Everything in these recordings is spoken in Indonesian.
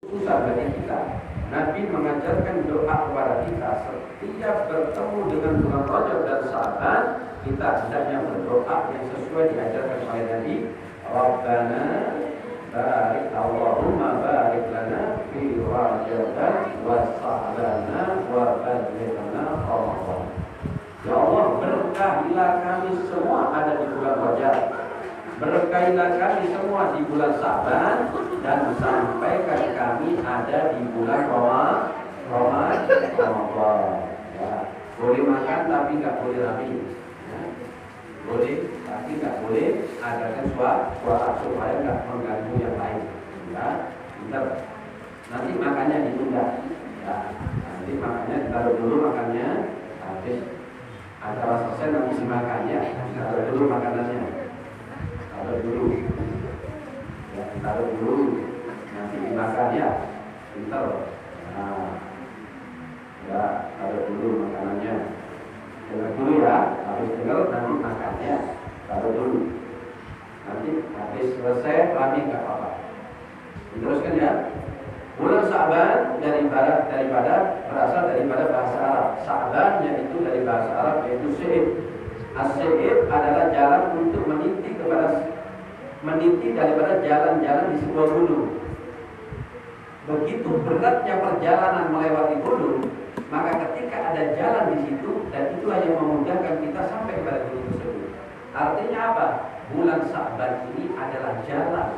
Susah bagi kita. Nabi mengajarkan doa kepada kita setiap bertemu dengan bulan Rajab dan Sya'ban, kita hendaknya berdoa yang sesuai diajarkan oleh Nabi. Rabbana barik Allahumma barik lana fi Rajab wa Sya'bana wa ballighna Ramadan. Ya Allah, berkahilah kami semua ada di bulan Rajab, berkahilah kami semua di bulan Sya'ban, dan sampaikan kami ada di bulan Ramadan. Ya. Boleh makan tapi nggak boleh rame. Ya. Boleh tapi nggak boleh adakan suara supaya nggak mengganggu yang lain. Ya, bentar. Nanti makannya ditunda. Ya. Nanti makannya ditaruh dulu makannya. Habis acara selesai nanti dimakannya. Taruh dulu makanannya. Taruh dulu. Ya, taruh dulu. Nanti dimakan ya. Pintar. Nah. Ya, taruh dulu makanannya. Dengar dulu ya. Habis dengar nanti makannya. Taruh dulu. Nanti habis selesai rame nggak apa-apa. Diteruskan ya. Bulan Sya'ban daripada berasal daripada bahasa Arab. Sya'ban yaitu dari bahasa Arab yaitu sya'ib. As-sya'ib adalah jalan untuk meniti daripada jalan-jalan di sebuah gunung. Begitu beratnya perjalanan melewati gunung, maka ketika ada jalan di situ, dan itulah yang memudahkan kita sampai kepada gunung tersebut. Artinya apa? Bulan Sya'ban ini adalah jalan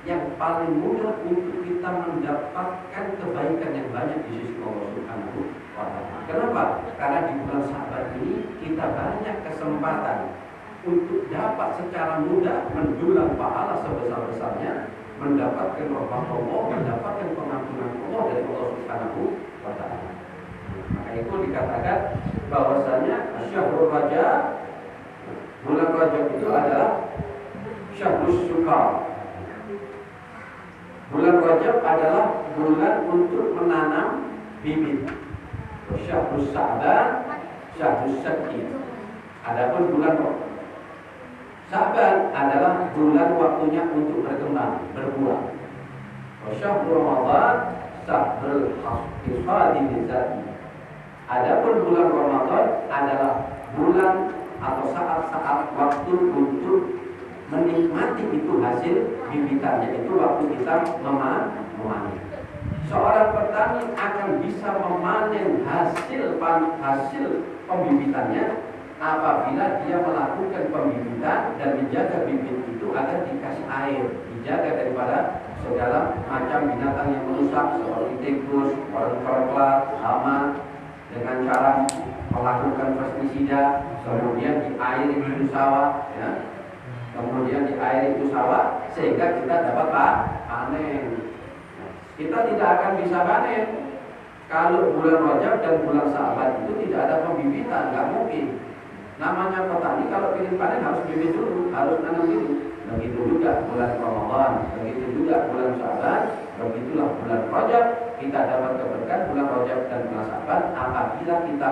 yang paling mudah untuk kita mendapatkan kebaikan yang banyak di sisi Allah Subhanahu wa Ta'ala. Kenapa? Karena di bulan Sya'ban ini kita banyak kesempatan untuk dapat secara mudah mendulang pahala sebesar-besarnya, mendapatkan rahmat Allah, mendapatkan pengampunan Allah dari Allah Subhanahu wa Ta'ala. Maka itu dikatakan bahwasanya Syahrul Rajab, bulan Rajab itu adalah Syahrul Syukar. Bulan Rajab adalah bulan untuk menanam bibit. Syahrul Sya'ban, Syahrul Syakir. Adapun bulan Sya'ban adalah bulan waktunya untuk berkembang, berbuah. Syahrul Ramadan, Syahrul Hifadhi Bizati. Adapun bulan Ramadan adalah bulan atau saat-saat waktu untuk menikmati itu hasil bibitannya, itu waktu kita memanen. Seorang petani akan bisa memanen hasil pembibitannya apabila dia melakukan pembibitan dan menjaga bibit itu agar dikasih air, dijaga daripada segala macam binatang yang merusak seperti tikus, korplat, hama, dengan cara melakukan pestisida, kemudian diairi itu sawah, ya. Kemudian diairi itu sawah sehingga kita dapat panen. Kita tidak akan bisa panen kalau bulan Rajab dan bulan Sya'ban itu tidak ada pembibitan, nggak mungkin. Namanya petani kalau ingin panen harus bibit dulu, harus nanam dulu. Begitu juga bulan Ramadan, begitu juga bulan Sya'ban, begitulah bulan Rajab. Kita dapat keberkahan bulan Rajab dan bulan Sya'ban apabila kita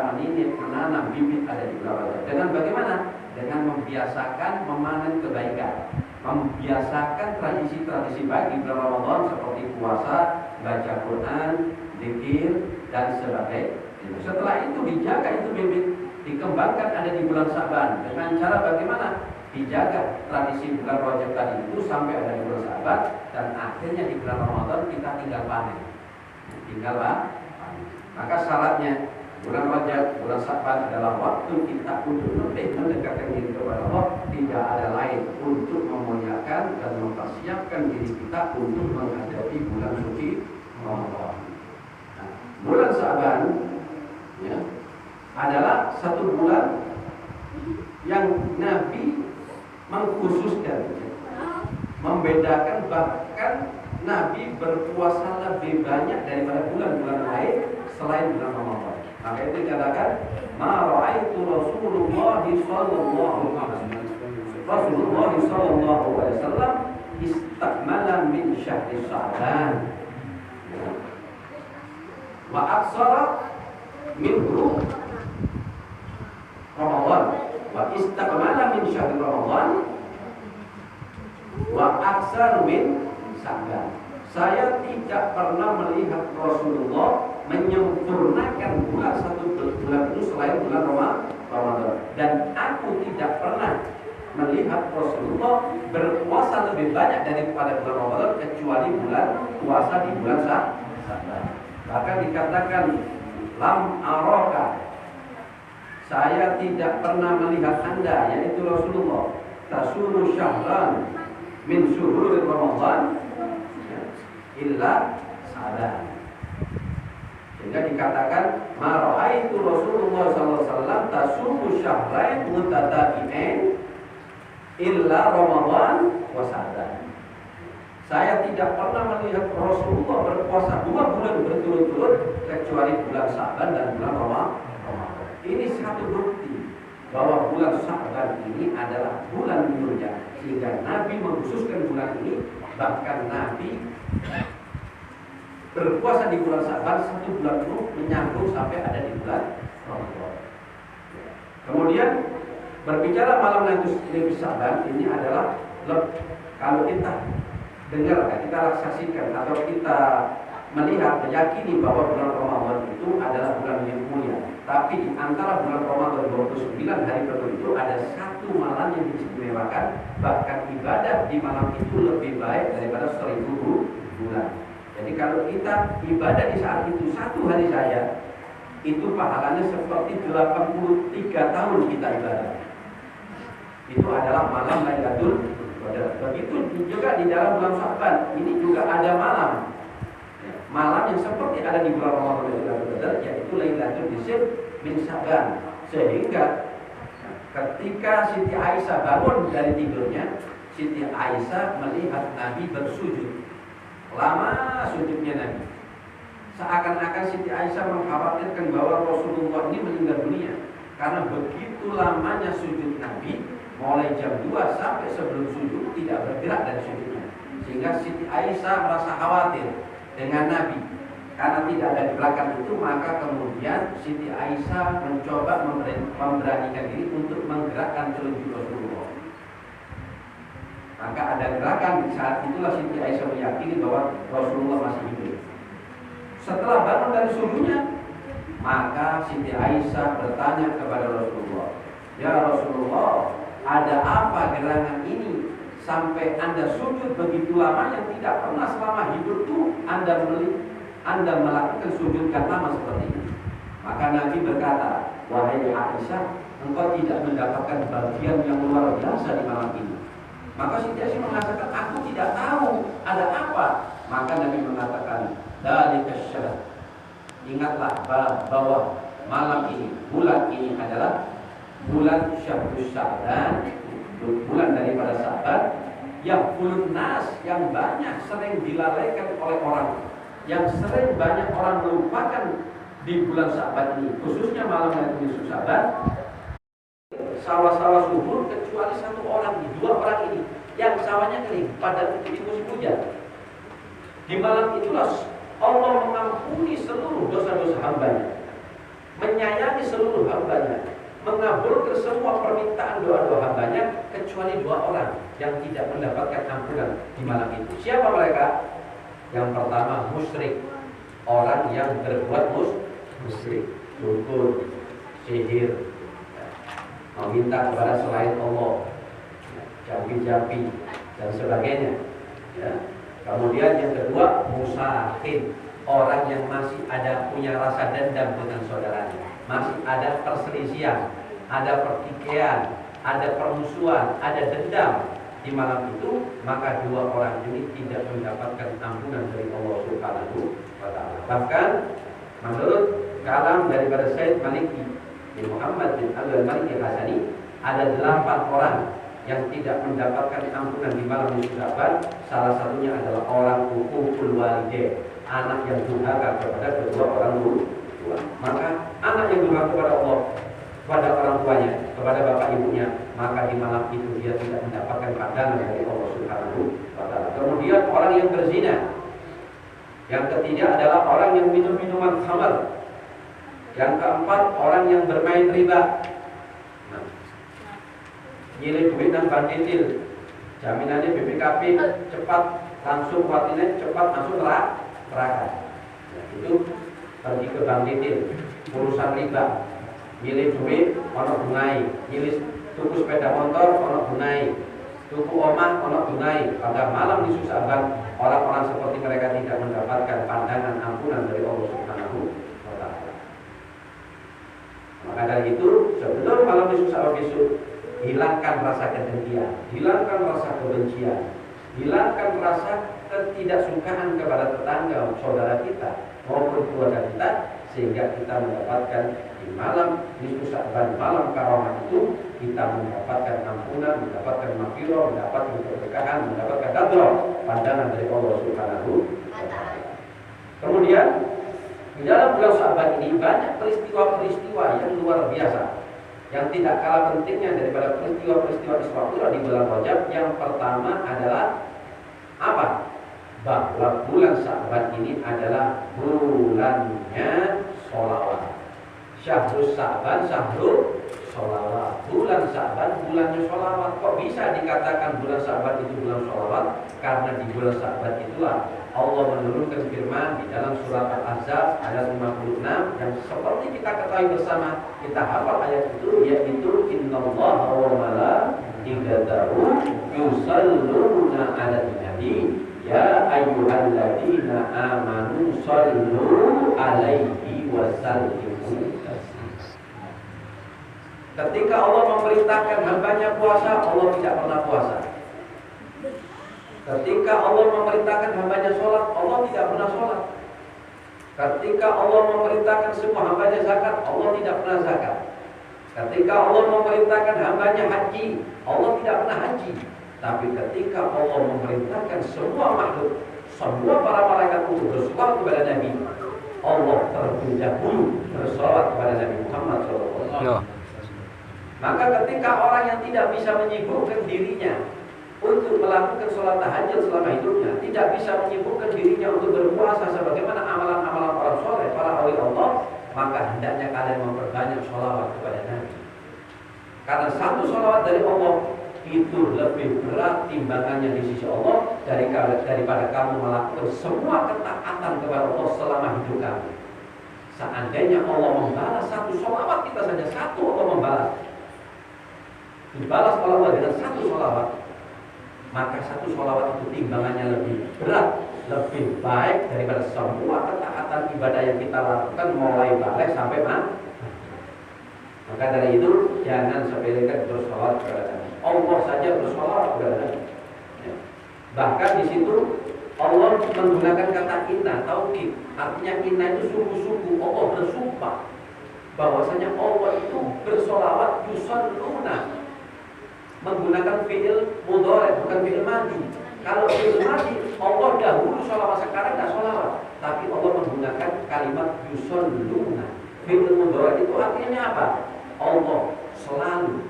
menanam bibit ada di bulan Rajab. Dengan bagaimana? Dengan membiasakan memanen kebaikan, membiasakan tradisi-tradisi baik di bulan Ramadan seperti puasa, baca Quran, zikir dan sebagainya. Setelah itu dijaga itu bibit, dikembangkan ada di bulan Sya'ban. Dengan cara bagaimana? Dijaga tradisi bulan Rajab tadi itu sampai ada di bulan Sya'ban, dan akhirnya di bulan Ramadan kita tinggal panen. Maka syaratnya bulan Rajab, bulan Sya'ban adalah waktu kita untuk lebih mendekatkan diri kepada Allah. Tidak ada lain untuk memuliakan dan mempersiapkan diri kita untuk menghadapi bulan suci Ramadan. Nah, bulan Sya'ban ya, adalah satu bulan yang Nabi mengkhususkan, membedakan, bahkan Nabi berpuasa lebih banyak daripada bulan-bulan lain selain bulan Ramadan. Maka itu dikatakan ma ra'aitu Rasulullah sallallahu alaihi wasallam istakmala min syahri Sya'ban wa aksara minhu Ramadan wa istakmala min syahri Ramadan wa aksara min Sya'ban. saya tidak pernah melihat Rasulullah menyempurnakan satu bulan itu selain bulan Ramadan. Dan aku tidak pernah melihat Rasulullah berpuasa lebih banyak daripada bulan Ramadan kecuali bulan puasa di bulan Sya'ban. Bahkan dikatakan lam araka, saya tidak pernah melihat Anda, yaitu Rasulullah, tasuru syahran min syuhuri Ramadan illa Sya'ban. Sehingga dikatakan ma ra'aitu Rasulullah sallallahu alaihi wasallam tasumu syahrain mutatabi'ain illa Ramadan wa Sya'ban. Saya tidak pernah melihat Rasulullah berpuasa 2 bulan berturut-turut kecuali bulan Sya'ban dan bulan Ramadan. Ini satu bukti bahwa bulan Sya'ban ini adalah bulan mulia, sehingga Nabi mengkhususkan bulan ini. Bahkan Nabi berpuasa di bulan Sya'ban 1 bulan penuh menyambung sampai ada di bulan Ramadan. Kemudian berbicara malam Lailatul Sya'ban ini adalah kalau kita dengar, kita saksikan atau kita melihat, meyakini bahwa bulan Ramadan itu adalah bulan yang mulia. Tapi di antara bulan Ramadan 29 hari penuh itu ada satu malam yang diistimewakan. Bahkan ibadah di malam itu lebih baik daripada 1000 bulan. Jadi kalau kita ibadah di saat itu 1 hari saja, itu pahalanya seperti 83 tahun kita ibadah. Itu adalah malam Lailatul Qadar. Begitu juga di dalam bulan Sya'ban, ini juga ada malam yang seperti ada di bulan Ramadan Lailatul Qadar, yaitu Lailatul Nisf min Sya'ban. Sehingga ketika Siti Aisyah bangun dari tidurnya, Siti Aisyah melihat Nabi bersujud. Lama sujudnya Nabi. Seakan-akan Siti Aisyah mengkhawatirkan bahwa Rasulullah ini meninggal dunia, karena begitu lamanya sujud Nabi, mulai jam 2 sampai sebelum sujud tidak bergerak dari sujudnya. Sehingga Siti Aisyah merasa khawatir dengan Nabi. Karena tidak ada gerakan itu, maka kemudian Siti Aisyah mencoba memberanikan diri untuk menggerakkan telunjuk Rasulullah. Maka ada gerakan. Di saat itulah Siti Aisyah meyakini bahwa Rasulullah masih hidup. Setelah bangun dari sujudnya, maka Siti Aisyah bertanya kepada Rasulullah, "Ya Rasulullah, ada apa gerangan ini sampai Anda sujud begitu lama yang tidak pernah selama hidupku Anda melakukan sujud yang lama seperti ini?" Maka Nabi berkata, "Wahai Aisyah, engkau tidak mendapatkan bagian yang luar biasa di malam ini." Maka Siti Aisyah mengatakan, "Aku tidak tahu ada apa." Maka Nabi mengatakan, "Dzalika syahr." Ingatlah bahwa malam ini, bulan ini adalah bulan Syahrul Sya'ban, bulan daripada Sya'ban, yang bulun nas, yang banyak sering dilalaikan oleh orang, yang sering banyak orang melupakan di bulan Sya'ban ini, khususnya malam Lailatul Sya'ban. Sawah-sawah subur kecuali 1 orang, 2 orang ini yang sawahnya kering pada di musim hujan. Di malam itulah Allah mengampuni seluruh dosa-dosa hambanya, menyayangi seluruh hambanya, mengabulkan semua permintaan doa-doa hambanya, kecuali 2 orang yang tidak mendapatkan ampunan di malam itu. Siapa mereka? Yang pertama musyrik, orang yang berbuat musyrik, dukun, sihir, meminta kepada selain Allah, jampi-jampi dan sebagainya. Ya. Kemudian yang kedua musahin, orang yang masih ada punya rasa dendam dengan saudaranya, masih ada perselisihan, ada pertikaian, ada permusuhan, ada dendam di malam itu, maka 2 orang ini tidak mendapatkan ampunan dari Allah Subhanahu wa Ta'ala. Bahkan menurut kalam daripada Said Maliki bin Muhammad bin Al-Maliki Hasani, ada 8 orang yang tidak mendapatkan ampunan di malam Sya'ban. Salah satunya adalah orang uququl walidain, anak yang durhaka kepada kedua orang tua. Maka anak yang durhaka kepada Allah, kepada orang tuanya, kepada bapak ibunya, maka di malam itu dia tidak mendapatkan pandangan dari Allah Subhanahu wa Ta'ala. Kemudian orang yang berzina. Yang ketiga adalah orang yang minum minuman khamar. Yang keempat orang yang bermain riba. Nyilih duit dan banditil, jaminannya BPKB cepat langsung kuatinnya cepat masuk neraka. Nah, itu pergi ke bank titil, urusan riba, milih duit, ono bungai, milih tuku sepeda motor, ono bungai, tuku omah, ono bungai. Pada malam di Sya'ban, orang-orang seperti mereka tidak mendapatkan pandangan ampunan dari Allah Subhanahu wa Ta'ala. Maka dari itu, sebelum malam di Sya'ban besok, hilangkan rasa kedengkian, hilangkan rasa kebencian, hilangkan rasa ketidaksukaan kepada tetangga, saudara kita maupun keluarga kita, sehingga kita mendapatkan di malam nisfu Sya'ban, malam karamah itu kita mendapatkan ampunan, mendapatkan maghfirah, mendapatkan keberkahan, mendapatkan qadra, pandangan dari Allah Subhanahu wa Ta'ala. Kemudian di dalam bulan Sya'ban ini banyak peristiwa-peristiwa yang luar biasa, yang tidak kalah pentingnya daripada peristiwa-peristiwa Isra Mi'raj di bulan Rajab. Yang pertama adalah apa? Bahwa bulan Sya'ban ini adalah bulannya sholawat. Syahrul Sya'ban, syahrul sholawat. Bulan Sya'ban, bulannya sholawat. Kok bisa dikatakan bulan Sya'ban itu bulan sholawat? Karena di bulan Sya'ban itulah Allah menurunkan firman di dalam surat Al-Ahzab ayat 56 yang seperti kita ketahui bersama, kita hafal ayat itu, yaitu innallaha wa malaikatahu yusalluna 'alan nabi ya ayyuhalladzina amanu shallu 'alaihi wa sallimu. Ketika Allah memerintahkan hambanya puasa, Allah tidak pernah puasa. Ketika Allah memerintahkan hambanya sholat, Allah tidak pernah sholat. Ketika Allah memerintahkan semua hambanya zakat, Allah tidak pernah zakat. Ketika Allah memerintahkan hambanya haji, Allah tidak pernah haji. Tapi ketika Allah memerintahkan semua makhluk, semua para malaikat untuk bersolawat kepada Nabi, Allah terlebih dahulu bersolawat kepada Nabi Muhammad SAW. Maka ketika orang yang tidak bisa menyibukkan dirinya untuk melakukan sholat tahajud selama hidupnya, tidak bisa menyibukkan dirinya untuk berpuasa sebagaimana amalan-amalan orang soleh, para awliya Allah, maka hendaknya kalian memperbanyak sholawat kepada Nabi. Karena satu sholawat dari Allah itu lebih berat timbangannya di sisi Allah daripada kamu melakukan semua ketaatan kepada Allah selama hidup kamu. Seandainya Allah membalas satu sholawat kita saja, satu Allah membalas, dibalas oleh Allah dengan satu sholawat, maka satu sholawat itu timbangannya lebih berat, lebih baik daripada semua ketaatan ibadah yang kita lakukan mulai balik sampai mati. Maka dari itu jangan sepelekan bersolawat kepada Nabi. Allah saja bersolawat kepada Nabi. Ya. Bahkan di situ Allah menggunakan kata inna, taukid. Artinya inna itu sungguh-sungguh. Allah bersumpah bahwasanya Allah itu bersolawat yusalluna, menggunakan fi'il mudhari, bukan fi'il madhi. Kalau fi'il madhi, Allah dahulu sholawat, sekarang tidak sholawat. Tapi Allah menggunakan kalimat yusalluna. Fi'il mudhari itu artinya apa? Allah selalu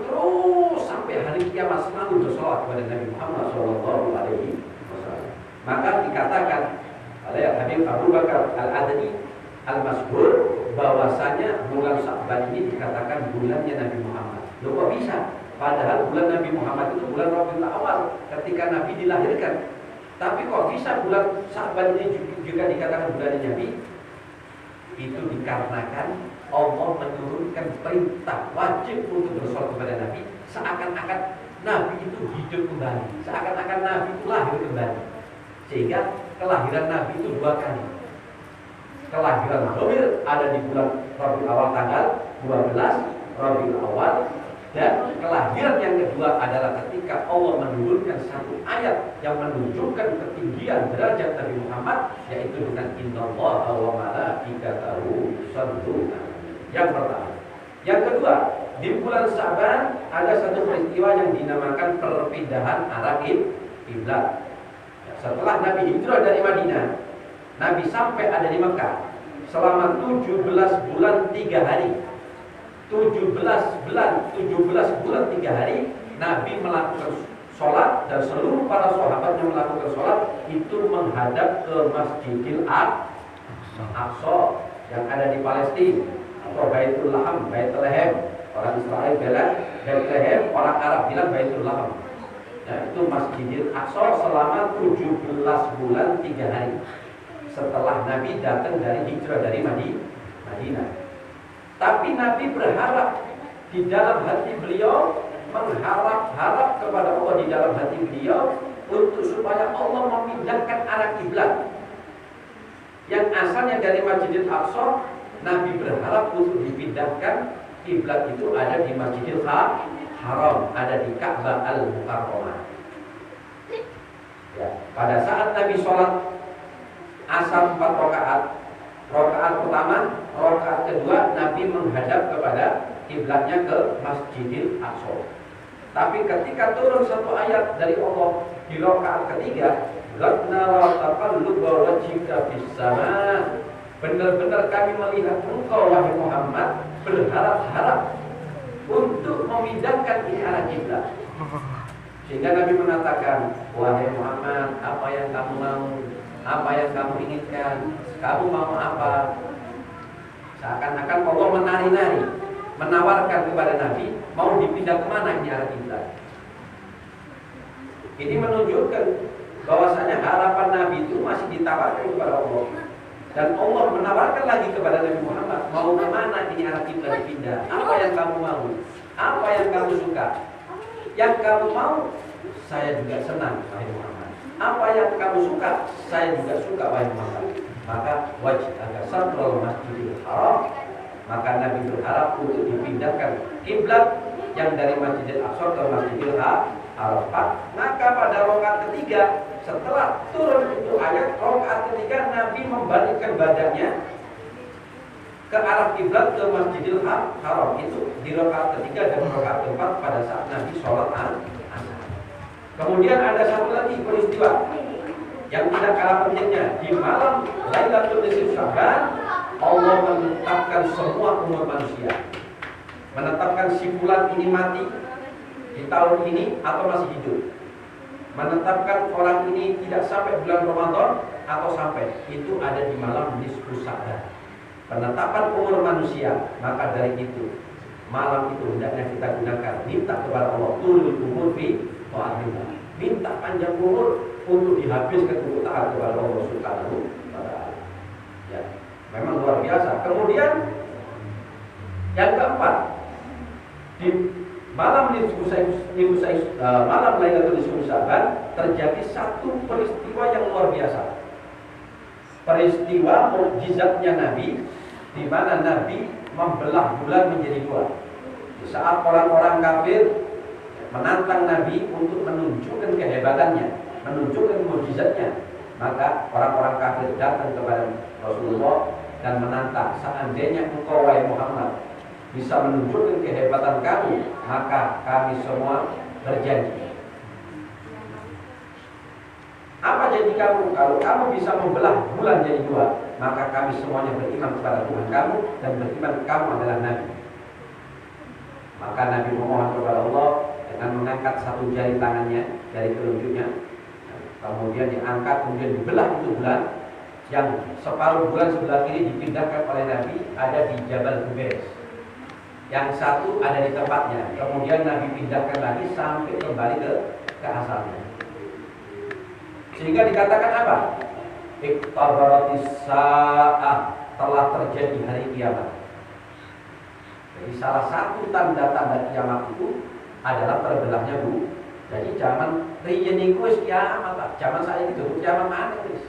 terus sampai hari kiamat selalu bersolawat kepada Nabi Muhammad SAW. Maka dikatakan oleh Habib Abu Bakar Al-Adni Al-Mas'hur bahwasanya bulan Sya'ban ini dikatakan bulannya Nabi Muhammad. Loh kok bisa? Padahal bulan Nabi Muhammad itu bulan Rabiul Awal ketika Nabi dilahirkan. Tapi kok bisa bulan Sya'ban ini juga dikatakan bulannya Nabi? Itu dikarenakan Allah menurunkan perintah wajib untuk bersolawat kepada Nabi, seakan-akan Nabi itu hidup kembali, seakan-akan Nabi itu lahir kembali. Sehingga kelahiran Nabi itu dua kali. Kelahiran Zahir ada di bulan Rabiul Awal tanggal 12 Rabiul Awal, dan kelahiran yang kedua adalah ketika Allah menurunkan satu ayat yang menunjukkan ketinggian derajat Nabi Muhammad, yaitu dengan innallaha wa malaikatahu yusalluna. Yang pertama. Yang kedua, di bulan Sya'ban ada satu peristiwa yang dinamakan perpindahan arah kiblat. Setelah Nabi hijrah dari Madinah, Nabi sampai ada di Mekah selama 17 bulan 3 hari. 17 bulan 3 hari Nabi melakukan sholat, dan seluruh para sahabat yang melakukan sholat itu menghadap ke Masjidil Aqsa yang ada di Palestina, atau Baitul Laham, Baitul Lahem. Orang Israel bilang Baitul Lahem, orang Arab bilang Baitul Laham. Ya, itu Masjidil Aqsa selama 17 bulan 3 hari setelah Nabi datang dari hijrah dari Madinah. Tapi Nabi berharap di dalam hati beliau, mengharap kepada Allah di dalam hati beliau untuk supaya Allah memindahkan arah kiblat. Yang asalnya dari Masjidil Aqsa, Nabi berharap untuk dipindahkan kiblat itu ada di Masjidil Haram, ada di Ka'bah Al-Mukarramah. Ya, pada saat Nabi sholat asar 4 rakaat, rakaat pertama, rakaat kedua Nabi menghadap kepada kiblatnya ke Masjidil Aqsa. Tapi ketika turun satu ayat dari Allah di rakaat ketiga, "Qad nara taqalluba wajhika fis sama." Benar-benar kami melihat engkau wahai Muhammad berharap-harap untuk memindahkan ini arah kiblat. Sehingga Nabi mengatakan, "Wahai Muhammad, apa yang kamu mau? Apa yang kamu inginkan? Kamu mau apa?" Seakan-akan Allah menari-nari, menawarkan kepada Nabi, mau dipindah kemana ini arah kiblat. Ini menunjukkan bahwasanya harapan Nabi itu masih ditawarkan kepada Allah. Dan Allah menawarkan lagi kepada Nabi Muhammad, mau kemana ini arah kiblat dipindah? Apa yang kamu mau? Apa yang kamu suka? Yang kamu mau, saya juga senang, wahai Muhammad. Apa yang kamu suka, saya juga suka, wahai Muhammad. Maka wajib agar satrul Masjidil Haram. Maka Nabi berharap untuk dipindahkan kiblat yang dari Masjidil Aqsa ke Masjidil Haram. Maka pada rakaat ketiga setelah turun itu ayat, rakaat ketiga Nabi membalikkan badannya ke arah kiblat ke Masjidil Haram. Itu di rakaat ketiga dan rakaat keempat pada saat Nabi sholat asar. Kemudian ada satu lagi peristiwa yang tidak kalah pentingnya. Di malam Lailatul Nisfi Sya'ban, Allah menetapkan semua umat manusia, menetapkan si fulan ini mati di tahun ini atau masih hidup, menetapkan orang ini tidak sampai bulan Ramadan atau sampai, itu ada di malam Nisfu Sya'ban. Penetapan umur manusia. Maka dari itu malam itu hendaknya kita gunakan minta kepada Allah tulul umur fi ta'atillah, minta panjang umur untuk dihabiskan untuk taat kepada Allah Subhanahu wa ta'ala. Ya, memang luar biasa. Kemudian yang keempat, di malam malam Lailatul Nisfi Sya'ban terjadi satu peristiwa yang luar biasa. Peristiwa mukjizatnya Nabi, di mana Nabi membelah bulan menjadi dua. Di saat orang-orang kafir menantang Nabi untuk menunjukkan kehebatannya, menunjukkan mukjizatnya, maka orang-orang kafir datang kepada Rasulullah dan menantang, seandainya engkau wahai Muhammad bisa menunjukkan kehebatan kamu, maka kami semua berjanji. Apa janji kamu? Kalau kamu bisa membelah bulan jadi dua, maka kami semuanya beriman kepada Tuhan kamu dan beriman kamu adalah Nabi. Maka Nabi memohon kepada Allah dengan mengangkat satu jari tangannya dari telunjuknya, kemudian diangkat, kemudian dibelah itu bulan. Yang separuh bulan sebelah kiri dipindahkan oleh Nabi ada di Jabal Qubais, yang satu ada di tempatnya. Kemudian Nabi pindahkan lagi sampai kembali ke asalnya. Sehingga dikatakan apa? Iqtabaratis sa'ah, telah terjadi hari kiamat. Jadi salah satu tanda-tanda kiamat itu adalah terbelahnya bu. Jadi zaman riyen iku wis kiamat, zaman saya itu kiamat mana wis.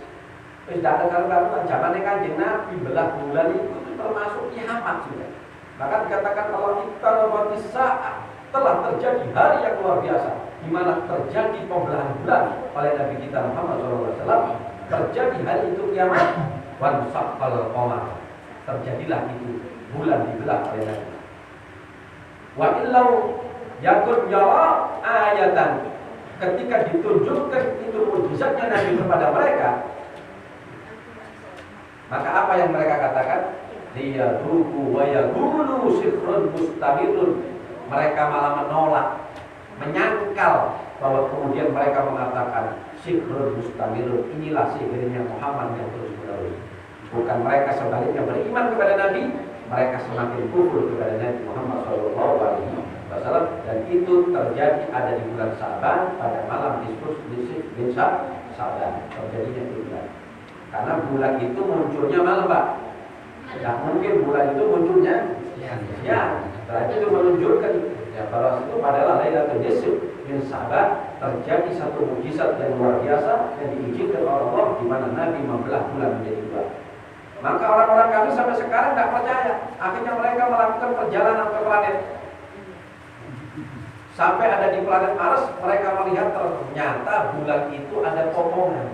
Wis dak karuan zamane Kanjeng Nabi belah bulan itu termasuk kiamat juga. Maka dikatakan kalau iqtabaratis sa'ah, telah terjadi hari yang luar biasa, di mana terjadi pembelahan bulan oleh Nabi kita Muhammad SAW. Terjadi hari itu kiamat. Wan saqqal qamar, terjadilah itu bulan dibelah oleh Nabi. Wa illau yakun yara ayatan, ketika ditunjukkan itu mukjizatnya Nabi kepada mereka, maka apa yang mereka katakan? Liyadruku wa yaqulu sifrun mustamirun. Mereka malah menolak, menyangkal, bahwa kemudian mereka mengatakan sifrun mustamirun, inilah sihirnya Muhammad yang terus menerus. Bukan mereka sebaliknya beriman kepada Nabi, mereka semakin kufur kepada Nabi Muhammad SAW. SAW, dan itu terjadi ada di bulan Sa'ban pada malam nisfu bin Sa'ban terjadinya itu bulan. Karena bulan itu munculnya malam, Pak. Tidak mungkin bulan itu munculnya ya. Setelah itu menunjukkan ya bahwa itu adalah Lailatul Nisfu bin Sa'ban, terjadi satu mukjizat yang luar biasa yang diizinkan oleh Allah di mana Nabi membelah bulan menjadi dua. Maka orang-orang kafir sampai sekarang tidak percaya. Akhirnya mereka melakukan perjalanan ke planet. Sampai ada di planet Mars, mereka melihat ternyata bulan itu ada potongan,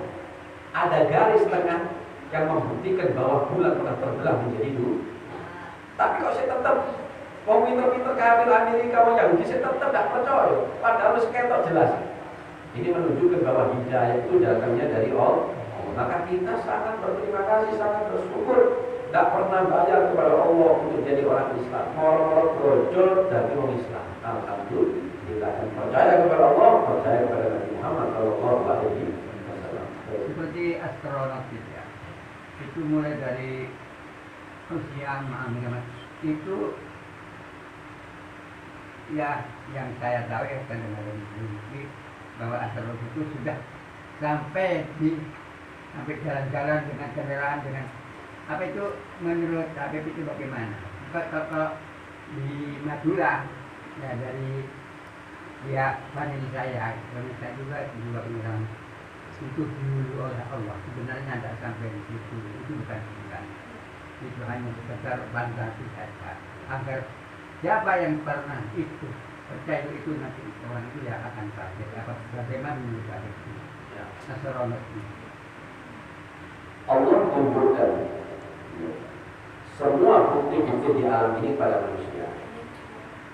ada garis tengah yang membuktikan bahwa bulan telah terbelah menjadi dua. Tapi kok saya tetap mau pinter-pinter kafir Amerika, mau Yahudi, saya tetap tidak percaya. Padahal seketok jelas. Ini menunjukkan bahwa hidayah itu datangnya dari Allah. Maka kita sangat berterima kasih, sangat bersyukur. Tidak pernah bayar kepada Allah untuk jadi orang Islam. Orang-orang brojol dari orang Islam. Alhamdulillah. Dan percaya kepada Allah, percaya kepada Nabi Muhammad Sallallahu Alaihi Wasallam. Seperti astronot ya. Itu mulai dari usia itu ya yang saya tahu ya kadang-kadang bahwa astronot itu sudah sampai jalan-jalan dengan kendaraan dengan apa itu menurut Habib itu bagaimana? Kalau di Madura ya dari ya famili saya juga bilang itu dulu oleh Allah sebenarnya tidak sampai di situ, itu bukan itu hanya sekedar bangga saja agar siapa yang pernah itu percaya itu nanti orang itu ya akan kaget apa bagaimana menurut Habib itu astronot ini. Allah kumpulkan semua bukti-bukti di alam ini pada manusia.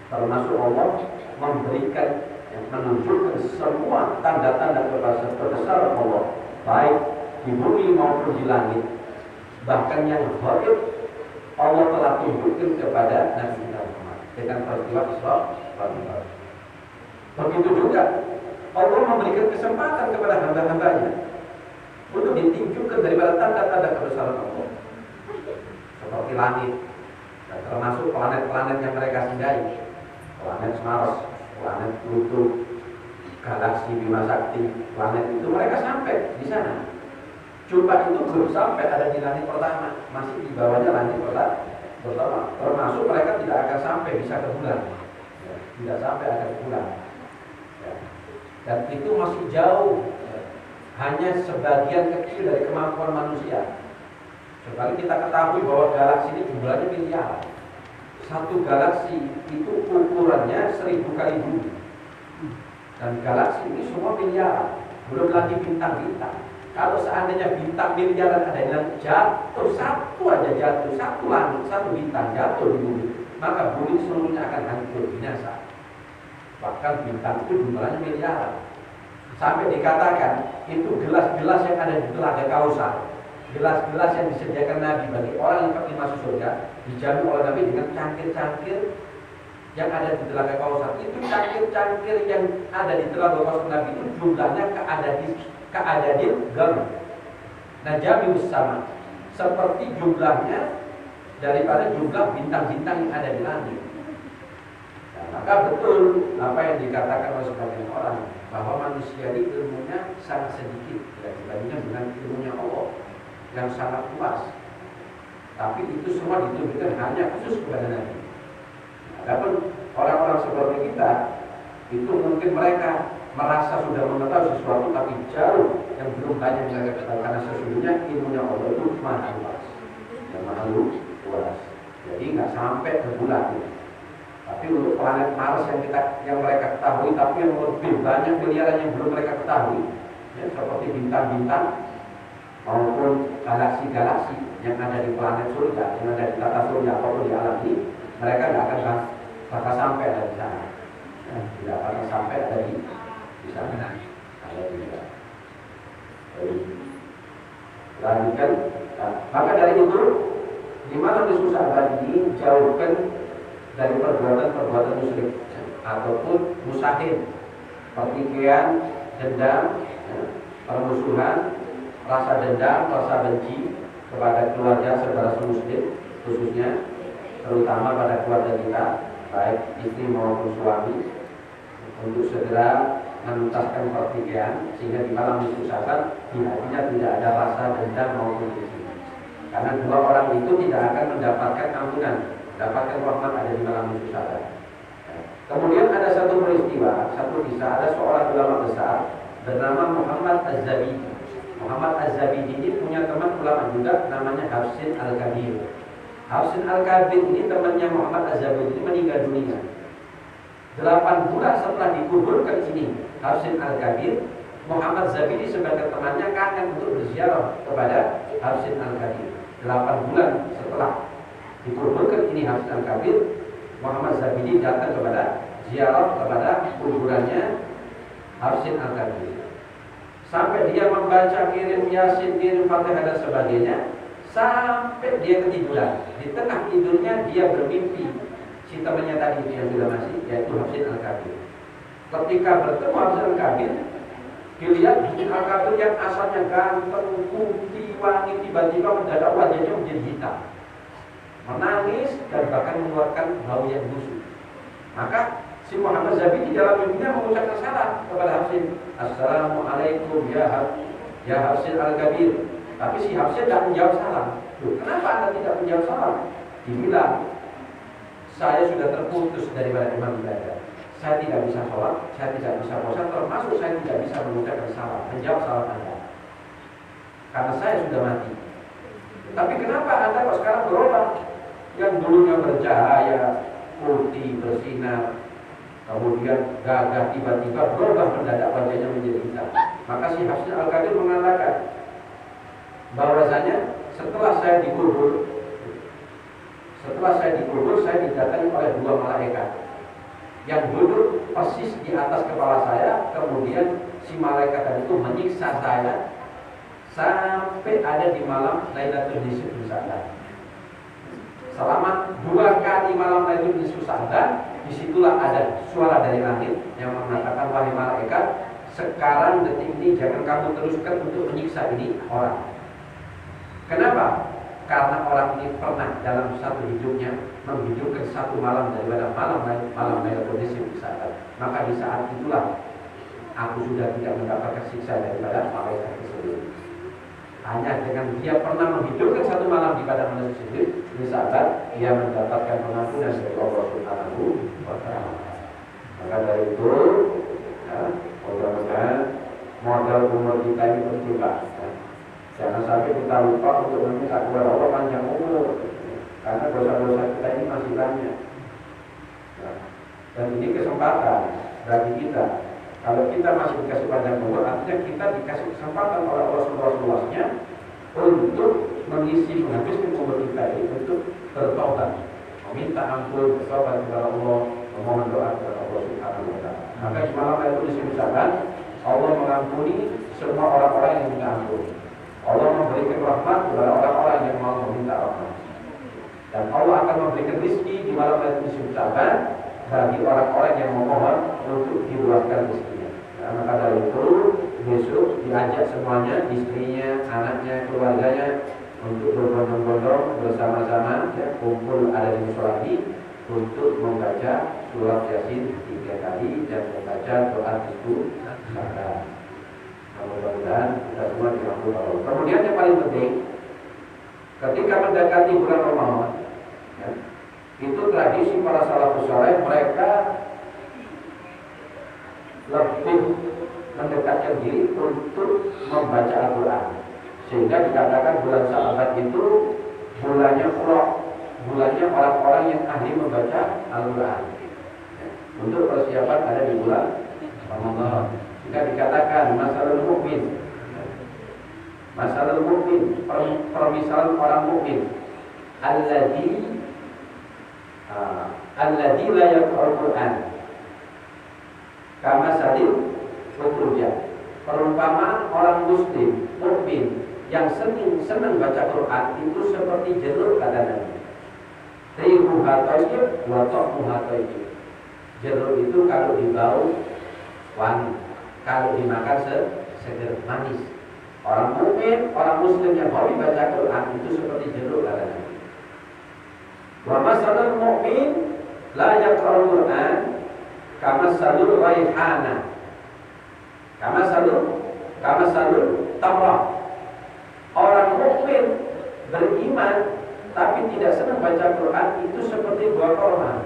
Termasuk Allah memberikan yang menunjukkan semua tanda-tanda kebesaran Allah, baik di bumi maupun di langit. Bahkan yang gaib Allah telah tunjukkan kepada Nabi Muhammad dengan peristiwa Isra wal Mi'raj. Begitu juga Allah memberikan kesempatan kepada hamba-hambanya untuk ditunjukkan daripada tanda-tanda kebesaran Allah, seperti langit, dan termasuk planet-planet yang mereka singgahi, planet Mars, planet Pluto, galaksi Bima Sakti, planet itu mereka sampai di sana. Cuma itu belum sampai ada di langit pertama, masih di bawahnya langit pertama. Termasuk mereka tidak akan sampai bisa ke bulan, ya, tidak sampai akan ke bulan, ya. Dan itu masih jauh. Hanya sebagian kecil dari kemampuan manusia. Sebalik kita ketahui bahwa galaksi ini jumlahnya miliaran. Satu galaksi itu ukurannya 1000 kali bumi. Dan galaksi ini semua miliaran. Belum lagi bintang-bintang. Kalau seandainya bintang miliaran ada yang jatuh, satu aja jatuh, satu langit, satu bintang jatuh di bumi, maka bumi seluruhnya akan hancur, binasa. Bahkan bintang itu jumlahnya miliaran. Sampai dikatakan itu gelas-gelas yang ada di Telaga Kausar, gelas-gelas yang disediakan Nabi bagi orang yang ingin masuk surga, dijamin oleh Nabi dengan cangkir-cangkir yang ada di Telaga Kausar. Itu cangkir-cangkir yang ada di Telaga Kausar Nabi itu jumlahnya keadadil gam. Nah, jami'us sama seperti jumlahnya daripada jumlah bintang-bintang yang ada di langit. Nah, maka betul apa yang dikatakan oleh sebagian orang bahwa manusia ini ilmunya sangat sedikit dibandingkan dengan ilmunya Allah yang sangat luas. Tapi itu semua ditujukan hanya khusus kepada Nabi. Adapun orang-orang seperti kita itu mungkin mereka merasa sudah mengetahui sesuatu tapi jauh yang belum banyak mereka ketahui karena sesungguhnya ilmunya Allah itu maha luas dan maha luas. Jadi nggak sampai ke bulan. Tapi untuk planet Mars yang mereka ketahui, tapi yang lebih banyak miliaran yang belum mereka ketahui, ya, seperti bintang-bintang maupun galaksi-galaksi yang ada di planet surga, yang ada di tata surya ataupun di alam ini, mereka tidak akan bakal sampai ada di sana, ya, tidak akan sampai ada di sana. Ada tidak. Lanjutkan. Nah, maka dari itu, di mana disusah ini jauhkan dari perbuatan-perbuatan musyrik ataupun musahin, pertikaian, dendam, ya, permusuhan, rasa dendam, rasa benci kepada keluarga saudara muslim, khususnya terutama pada keluarga kita, baik istri maupun suami, untuk segera menuntaskan pertikaian sehingga di malam nisfu Sa'ban di hatinya tidak ada rasa dendam maupun iri. Karena dua orang itu tidak akan mendapatkan ampunan, mendapatkan rahmat ada di malam nisfu Sa'ban. Kemudian ada satu peristiwa, satu kisah, ada seorang ulama besar bernama Muhammad Az-Zabidi. Muhammad Az-Zabidi ini punya teman ulama juga namanya Hafsin Al-Kabir. Hafsin Al-Kabir ini temannya Muhammad Az-Zabidi ini meninggal dunia. 8 bulan setelah dikuburkan ini Hafsin Al-Kabir, Muhammad Zabidi sebagai temannya kangen untuk berziarah kepada Hafsin Al-Kabir. 8 bulan setelah dikuburkan ini Hafsin Al-Kabir, Muhammad Zabidi datang kepada ziarah kepada kuburannya Hafsin Al-Kabir. Sampai dia membaca kirim Yasin, kirim Fatihah dan sebagainya, sampai dia ketiduran. Di tengah tidurnya dia bermimpi si temannya tadi yang sudah masih, yaitu Hafsin Al-Kabir. Ketika bertemu Hafsin Al-Kabir, dilihat Hafsin Al-Kabir yang asalnya ganteng, putih, wangi, tiba-tiba mendadak wajahnya menjadi hitam, menangis dan bahkan mengeluarkan bau yang busuk. Maka si Muhammad Zabidi dalam mimpinya mengucapkan salam kepada Hafsin, Assalamualaikum ya Hafsin Al-Kabir. Tapi si Hafsin tidak menjawab salam. Kenapa Anda tidak menjawab salam? Dibilang, saya sudah terputus daripada iman ibadah. Saya tidak bisa sholat, saya tidak bisa puasa, termasuk saya tidak bisa mengucapkan salam, menjawab salam Anda. Karena saya sudah mati. Tapi kenapa Anda kok sekarang berubah? Yang dulunya bercahaya, putih, bersinar, kemudian gagah, tiba-tiba berubah mendadak wajahnya menjadi hitam. Maka si Hafsin Al-Kabir mengatakan bahwasanya setelah saya dikubur, saya didatangi oleh 2 malaikat yang duduk persis di atas kepala saya. Kemudian si malaikat tadi itu menyiksa saya sampai ada di malam Lailatul Nisfu Sa'ban. Selama 2 kali malam Lailatul Nisfu Sa'ban, disitulah ada suara dari langit yang mengatakan, wahai malaikat, sekarang detik ini jangan kamu teruskan untuk menyiksa ini orang. Kenapa? Karena orang ini pernah dalam satu hidupnya menghidupkan 1 malam daripada malam Lailatul Nisfu Sa'ban. Maka di saat itulah aku sudah tidak mendapatkan siksa daripada malaikat tersebut. Hanya dengan dia pernah menghidupkan 1 malam di pada malam tersebut, Sa'ban, ia mendapatkan pengampunan dari Allah Subhanahu wa Ta'ala. Maka dari itu, ya, mudah-mudahan modal umur kita ini berjumlah. Jangan sampai kita lupa untuk meminta kepada Allah panjang umur, karena dosa-dosa kita ini masih banyak. Dan ini kesempatan bagi kita. Kalau kita masih dikasih panjang umur, artinya kita dikasih kesempatan oleh Allah seluas-luasnya untuk menghabiskan umur kita ini untuk bertobat, meminta ampun, bertobat kepada Allah, memohon doa kepada Allah Subhanahu wa Ta'ala. Maka di malam itu disebutkan Allah mengampuni semua orang-orang yang minta ampun. Allah memberikan rahmat kepada orang-orang yang mau meminta rahmat. Dan Allah akan memberikan rezeki di malam itu disebutkan bagi orang-orang yang memohon untuk diluaskan rezekinya. Nah, maka dari itu besok diajak semuanya, istrinya, anaknya, keluarganya untuk berbondong-bondong bersama-sama, ya, kumpul ada di mushola untuk membaca surat Yasin 3 kali dan membaca doa itu. Mudah-mudahan kita semua diampuni Allah. Kemudian yang paling penting, ketika mendekati bulan Ramadan, ya, itu tradisi para salafus saleh, mereka lebih mendekatkan diri untuk membaca Al-Quran, sehingga dikatakan bulan Sa'ban itu bulannya bulannya orang-orang yang ahli membaca Al-Quran, ya, untuk persiapan ada di bulan Ramadan. Jika dikatakan masalul mukmin, permisalan orang mukmin, alladzi la yaqra'ul Qur'an kama salil utruja. Perumpamaan orang muslim mukmin yang senang baca Quran itu seperti jeruk, kata Nabi. Rihuha thayyib wa ta'muha thayyib. Jeruk itu kalau dibau wangi, kalau dimakan seger, manis. Orang mukmin, orang muslim yang hobi baca Quran itu seperti jeruk, kata Nabi. Wa masalul mu'min la yaqra'ul Qur'an kama salul raihana, kama salul tamrah. Orang mukmin beriman tapi tidak senang baca Quran itu seperti buah korma.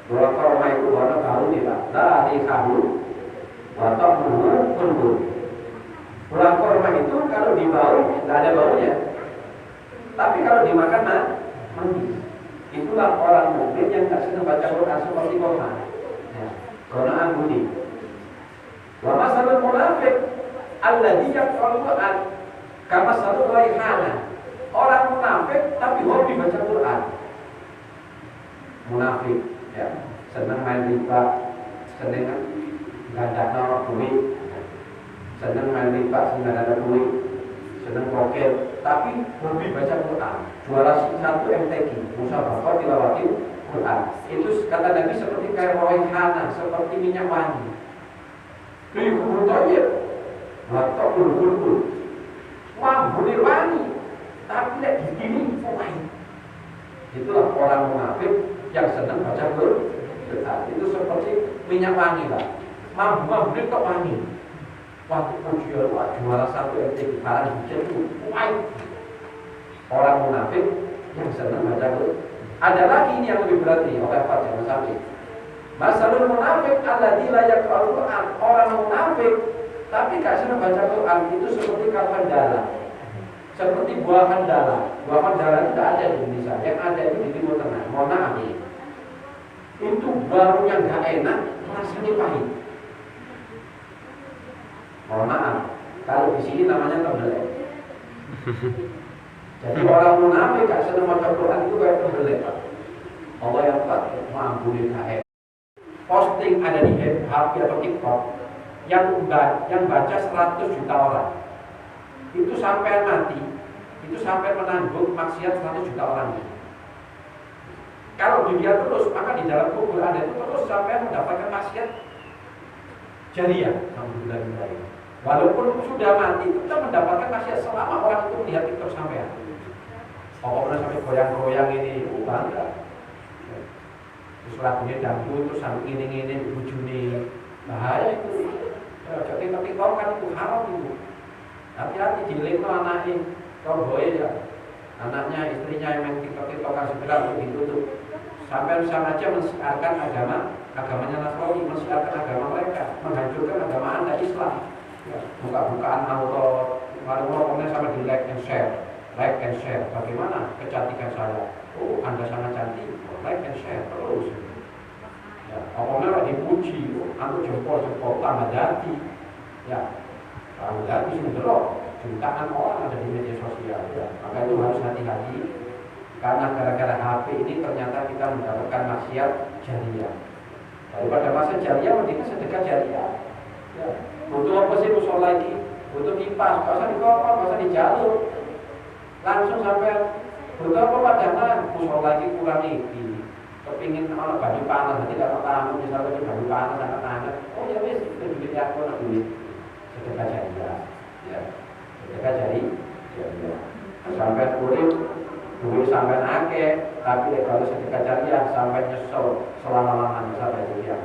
Buah korma itu warna bau nih Pak. La rihahu wa ta'muhu kulbun. Buah korma itu kalau dibau tidak ada baunya. Tapi kalau dimakan manis. Itulah orang mukmin yang tak senang baca Quran seperti korma. Ya, korma budi. Wa masalul munafiq alladzi yaqra'ul Quran kama salul raihana. Orang munafik tapi hobi baca Quran. Munafik, ya, senang main riba, senang gadakno duit, senang main riba, senang ada duit, senang poker, tapi hobi baca Quran. Juara satu MTQ, musabaqah tilawatil Quran. Itu kata Nabi seperti kayak raihana, seperti minyak wangi. Ribu toyib, batok bulu-bulu, wah boleh wangi. Tapi tidak begini, pahit. Itulah orang munafik yang senang baca Quran. Itu seperti minyak wangi lah. Mampu kok wangi. Waktu ujian juara satu MTQ barang hujan itu pahit. Orang munafik yang senang baca Quran. Ada lagi ini yang lebih berat nih, oleh Pak jangan sampai. Masalul munafik alladzi la yaqra'ul Quran. Orang munafik tapi gak senang baca Quran itu seperti kafandala. Seperti buah kandala. Buah kandala tidak ada di Indonesia. Yang ada itu di Timur Tengah. Mohon maaf. Itu barunya nggak enak, rasanya pahit. Mohon maaf. Kalau di sini namanya tembelek. Jadi orang munafik gak senang baca Quran itu kayak tembelek. Allah yang tak mengampuni nggak enak. Posting ada di HP atau TikTok yang baca 100 juta orang. Itu sampai mati, itu sampai menanggung maksiat 100 juta orang. Kalau dunia terus, maka di dalam kubur Anda itu terus sampai mendapatkan maksiat jariah. Alhamdulillah. Walaupun sudah mati, tetap mendapatkan maksiat selama orang itu melihat TikTok sampai. Pokoknya sampai goyang-goyang ini, bangga. Terus lagunya dangdut, terus sampai ngini-ngini, bujuni, bahaya itu. Jadi TikTok kan itu haram itu. Hati-hati dilekno anaknya, kau boleh ya. Anaknya, istrinya yang main TikTok-TikTokan segera untuk ditutup. Sampai sama aja mensiarkan agamanya Nasrani, mensiarkan agama mereka, menghancurkan agama Anda Islam. Ya, buka-bukaan auto, lalu sama di like and share, bagaimana kecantikan saya? Oh, Anda sangat cantik, like and share terus. Ya, pokoknya dipuji, aku jempol tambah jati. Ya, kalau jati sudah jutaan orang ada di media sosial. Ya, maka itu harus hati-hati. Karena gara-gara HP ini ternyata kita mendapatkan maksiat jariah. Daripada maksiat jariah, mendingan sedekah jariah. Ya. Butuh apa sih musola ini? Butuh kipas, gak usah dikopor, gak usah dijalur. Langsung sampai butuh apa padangan? Musola ini kurang iki. Kepingin orang baju panas, nanti dapat tamu misalnya baju panas sangat hangat. Oh ya wis, itu duit aku nak duit. Sedekah jariah. Ya. Sedekah jariah. Sampai kulit duit sampai akeh, tapi kalau sedekah jariah sampai nyesel selama-lamanya sampai jariah.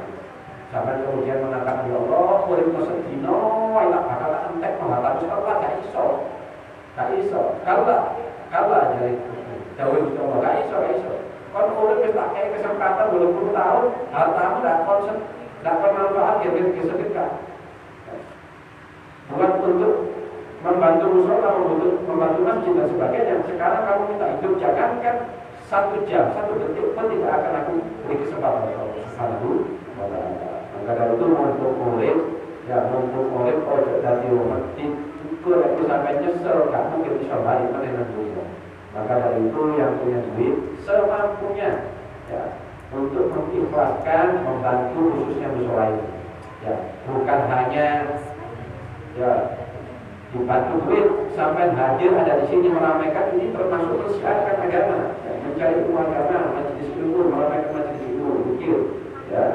Sampai kemudian mengatakan ya Allah, kulit sedino, ilah bakal entek menghadapi Allah gak iso. Kalau dari jauh itu Allah gak iso. Kon kulit wis tak kei kesempatan 20 tahun, hartamu ndak bermanfaat ya wis sedekah. Bukan untuk membantu musola, membantu masjid dan sebagainya. Sekarang kamu minta hidup, jangankan 1 jam, 1 detik pun tidak akan aku beri kesempatan Allah Subhanahu wa ta'ala. Maka dari itu mumpung murid ojo dadi umat itu aku sampai nyesel, gak mungkin bisa balik menenang dunia. Maka dari itu yang punya duit semampunya ya, untuk mengikhlaskan, membantu khususnya musola ini. Ya, bukan hanya ya dibantu duit sampai hadir ada di sini meramaikan, ini termasuk mensiarkan agama, ya, mencari uang agama, majelis ilmu, meramaikan majelis ilmu, zikir, ya.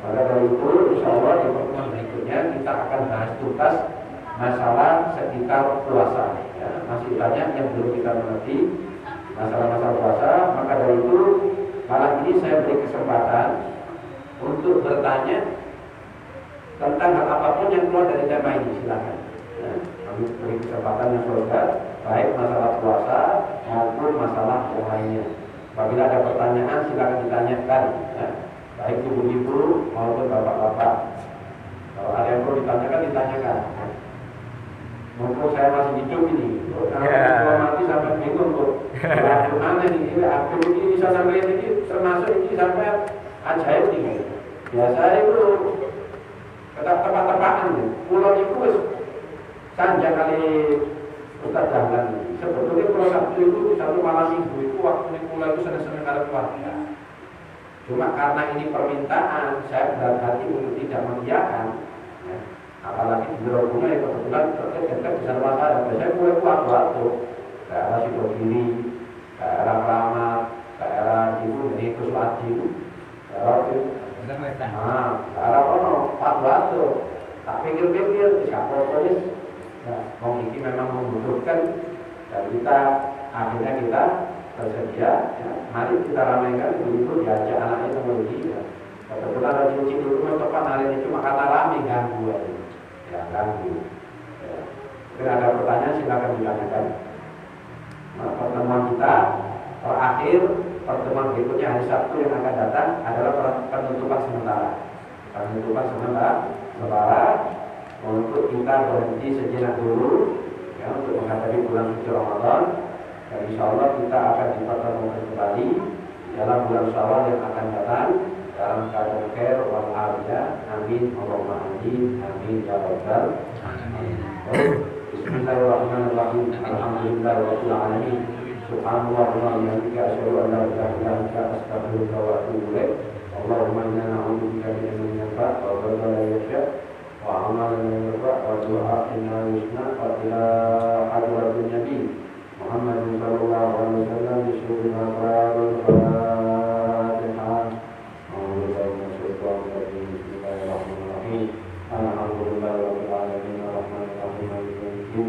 Maka dari itu, insya Allah di pertemuan berikutnya kita akan bahas tuntas masalah sekitar puasa. Ya, masih banyak yang belum kita mengerti masalah-masalah puasa. Maka dari itu malam ini saya beri kesempatan untuk bertanya tentang hal apapun yang keluar dari tema ini, silakan. Nah, kami beri kesempatan yang selesai, baik masalah puasa maupun masalah yang lainnya. Apabila ada pertanyaan silakan ditanyakan, ya. Baik ibu-ibu maupun bapak-bapak. Kalau ada yang perlu ditanyakan, ditanyakan. Mumpung saya masih hidup ini, kalau mati sampai bingung kok. Gimana ini? Aku ini bisa sampai ini, termasuk ini sampai ajaib nih. Biasa itu tepat-tepatan. Pulau itu sanjang kali Ustaz Dahlan. Sebetulnya Pulau Sabtu itu satu malam minggu itu waktu di pulau itu senang-senang kali keluarga. Cuma karena ini permintaan, saya berat hati untuk tidak mengiyakan. Ya. Apalagi di Borobudur yang kebetulan terkait bisa rumah saya. Saya mulai waktu daerah Sidogiri, daerah Keramat, daerah Ibu dari Kuswati, daerah itu. Daerah Kono, Pak Waktu. Tak pikir-pikir, siapa polis? Mau ini memang membutuhkan dan kita akhirnya kita bersedia. Ya. Mari kita ramaikan begitu diajak anaknya teknologi. Ya. Kebetulan ada cincin itu tepat hari ini cuma kata rame ganggu aja. Ya, ganggu. Ya. Mungkin ada pertanyaan silakan ditanyakan. Nah, pertemuan kita terakhir, pertemuan berikutnya hari Sabtu yang akan datang adalah penutupan sementara. Penutupan sementara untuk kita berhenti sejenak dulu, ya, untuk menghadapi bulan suci Ramadan. Dan insya Allah kita akan dipertemukan kembali dalam bulan Syawal yang akan datang dalam keadaan khair wal afiyah. Amin Allahumma amin. Amin ya rabbal alamin. Bismillahirrahmanirrahim. Alhamdulillahirabbil alamin. Subhanallah wa bihamdihi asyhadu an la ilaha illa anta astaghfiruka wa atubu ilaik. Allahumma inna na'udzubika min ilmin la yanfa' wa qalbin la yakhsha' wa 'amalan la yarfa' wa du'a'in la yusma' wa ila hadratin nabi Muhammad sallallahu alaihi wasallam bismillahir rahmanir rahim. Bismillahirrahmanirrahim. Alhamdulillahirabbil alamin arrahmanir rahim maliki yaumiddin.